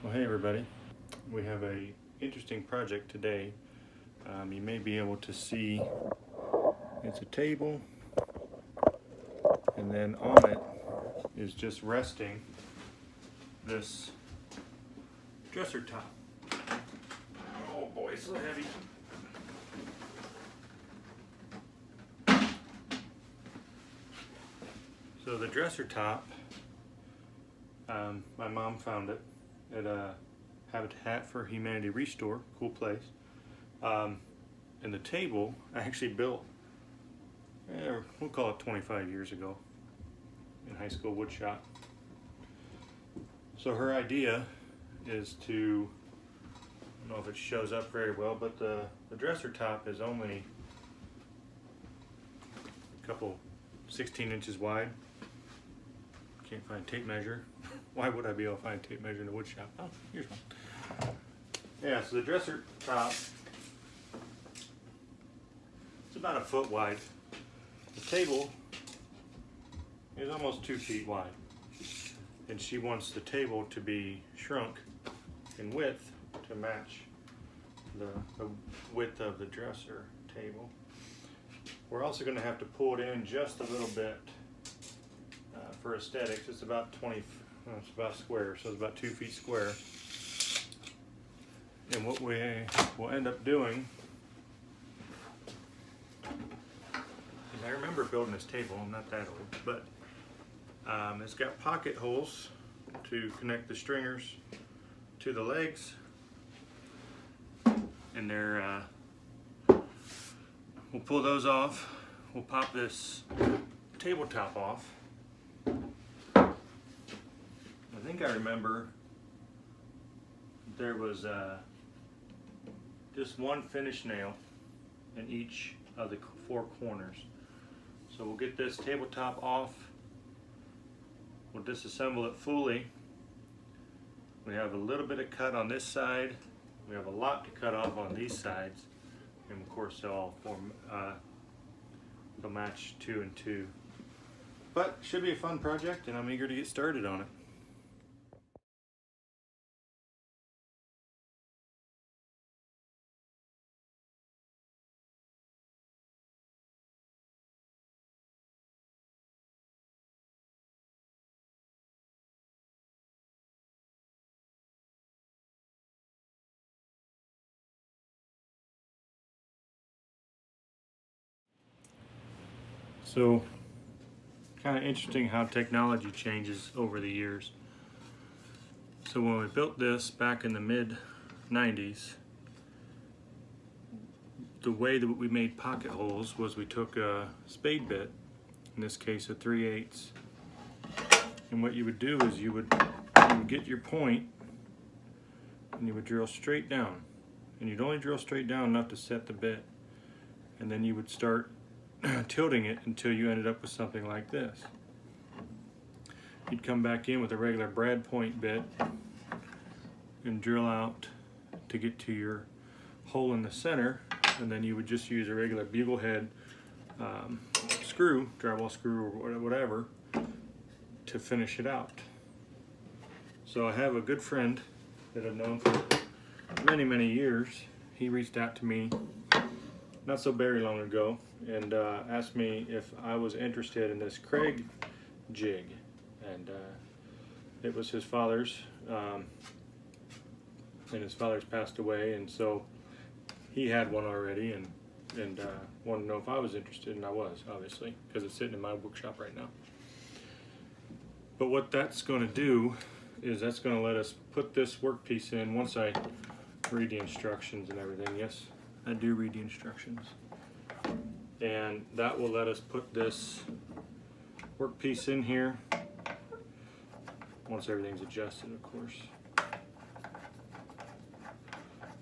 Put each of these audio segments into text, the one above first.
Well, hey everybody, we have a interesting project today. You may be able to see it's a table, and then on it is just resting this dresser top. Oh boy, it's so heavy. So the dresser top, my mom found it at Habitat for Humanity Restore, cool place. And the table I actually built, we'll call it 25 years ago in high school wood shop. So her idea is to, I don't know if it shows up very well, but the dresser top is only a couple 16 inches wide. Can't find a tape measure. Why would I be able to find a tape measure in the wood shop? Oh, here's one. Yeah, so the dresser top, it's about a foot wide. The table is almost 2 feet wide. And she wants the table to be shrunk in width to match the width of the dresser table. We're also going to have to pull it in just a little bit for aesthetics. It's about 20, it's about square, so it's about 2 feet square. And what we will end up doing, and I remember building this table, I'm not that old, but it's got pocket holes to connect the stringers to the legs, and they're we'll pull those off. We'll pop this tabletop off. I think I remember there was just one finish nail in each of the 4 corners. So we'll get this tabletop off. We'll disassemble it fully. We have a little bit of cut on this side. We have a lot to cut off on these sides. And of course they'll all form, they'll match 2 and 2. But should be a fun project, and I'm eager to get started on it. So, kind of interesting how technology changes over the years. So when we built this back in the mid-90s, the way that we made pocket holes was we took a spade bit, in this case a 3/8, and what you would do is you would get your point and you would drill straight down, and you'd only drill straight down enough to set the bit, and then you would start tilting it until you ended up with something like this. You'd come back in with a regular brad point bit and drill out to get to your hole in the center, and then you would just use a regular bugle head screw, drywall screw or whatever, to finish it out. So I have a good friend that I've known for many years. He reached out to me not so very long ago and asked me if I was interested in this Kreg jig, and it was his father's, and his father's passed away, and so he had one already, and wanted to know if I was interested, and I was, obviously, because it's sitting in my workshop right now. But what that's going to do is that's going to let us put this workpiece in once I read the instructions and everything. Yes, I do read the instructions. And that will let us put this workpiece in here once everything's adjusted, of course.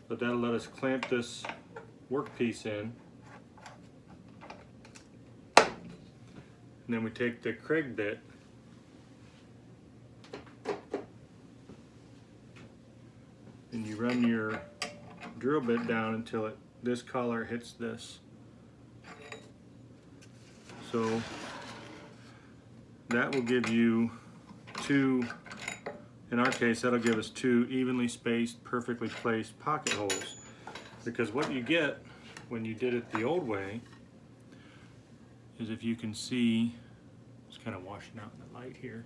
But that'll let us clamp this workpiece in. And then we take the Kreg bit and you run your drill bit down until this collar hits this. So that will give you 2 in our case, that'll give us 2 evenly spaced, perfectly placed pocket holes. Because what you get when you did it the old way is, if you can see, it's kind of washing out in the light here.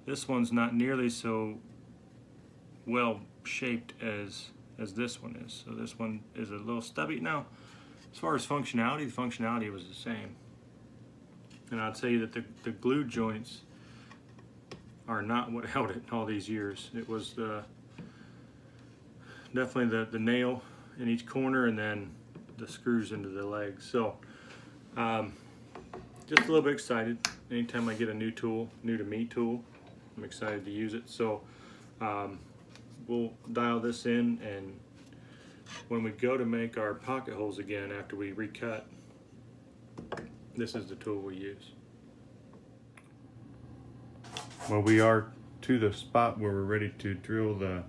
This one's not nearly so well shaped as this one is. So this one is a little stubby. Now, as far as functionality, the functionality was the same. And I'd say that the glue joints are not what held it all these years. It was definitely the nail in each corner and then the screws into the legs. So just a little bit excited. Anytime I get a new tool, new to me tool, I'm excited to use it. So we'll dial this in, and when we go to make our pocket holes again after we recut, this is the tool we use. Well, we are to the spot where we're ready to drill the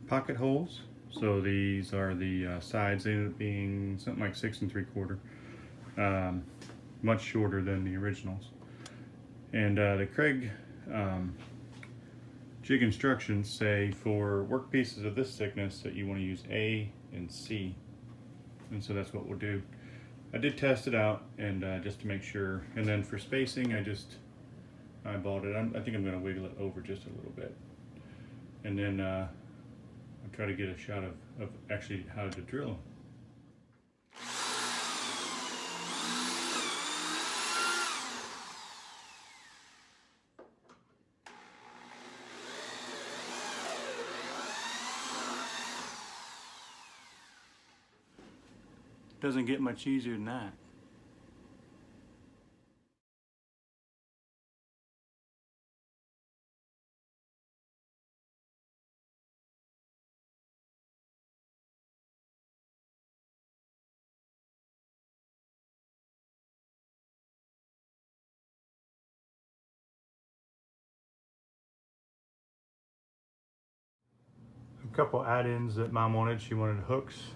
pocket holes. So these are the sides. They ended up being something like 6 3/4, much shorter than the originals. And the Kreg jig instructions say for work pieces of this thickness that you want to use A and C, and so that's what we'll do. I did test it out, and just to make sure. And then for spacing, I just eyeballed it. I think I'm going to wiggle it over just a little bit, and then I'll try to get a shot of actually how to drill them. Doesn't get much easier than that. A couple add-ins that Mom wanted. She wanted hooks.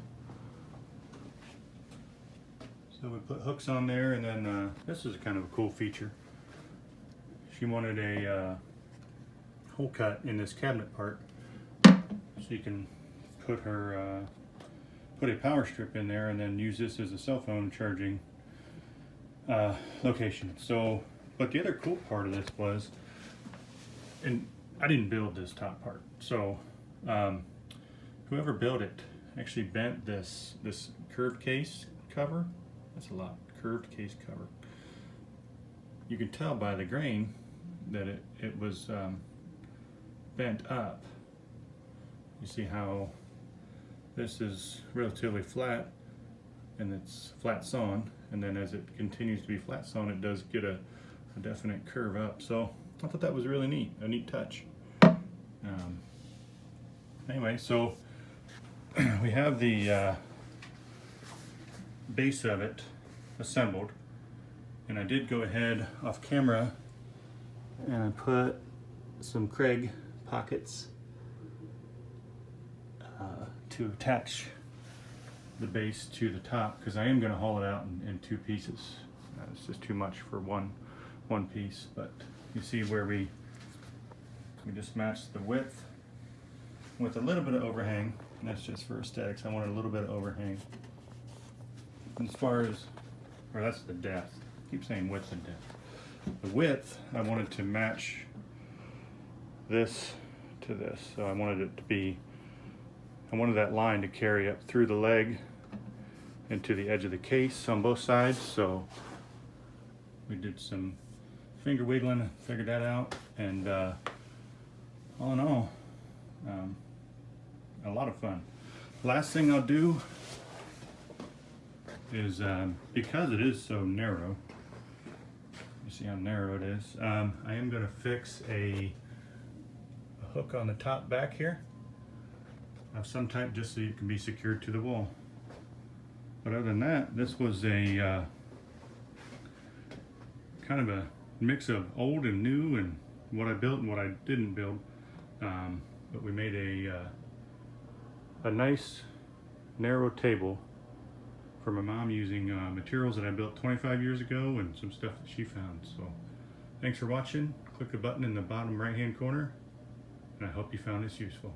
So we put hooks on there, and then this is kind of a cool feature. She wanted a hole cut in this cabinet part, so you can put her put a power strip in there, and then use this as a cell phone charging location. So, but the other cool part of this was, and I didn't build this top part, so whoever built it actually bent this curved case cover. That's a lot. Curved case cover. You can tell by the grain that it was bent up. You see how this is relatively flat, and it's flat sawn, and then as it continues to be flat sawn, it does get a definite curve up. So I thought that was really neat, a neat touch. Anyway, so we have the base of it assembled, and I did go ahead off camera and I put some Kreg pockets to attach the base to the top, because I am going to haul it out in 2 pieces. It's just too much for one piece, but you see where we just matched the width with a little bit of overhang, and that's just for aesthetics. I wanted a little bit of overhang. As far as, or that's the depth. I keep saying width and depth. The width, I wanted to match this to this. So I wanted it to be, I wanted that line to carry up through the leg and to the edge of the case on both sides. So we did some finger wiggling and figured that out. And all in all, a lot of fun. Last thing I'll do is, because it is so narrow, you see how narrow it is, I am going to fix a hook on the top back here of some type, just so it can be secured to the wall. But other than that, this was a kind of a mix of old and new, and what I built and what I didn't build. But we made a nice narrow table for my mom using materials that I built 25 years ago and some stuff that she found. So thanks for watching. click the button in the bottom right hand corner, and I hope you found this useful.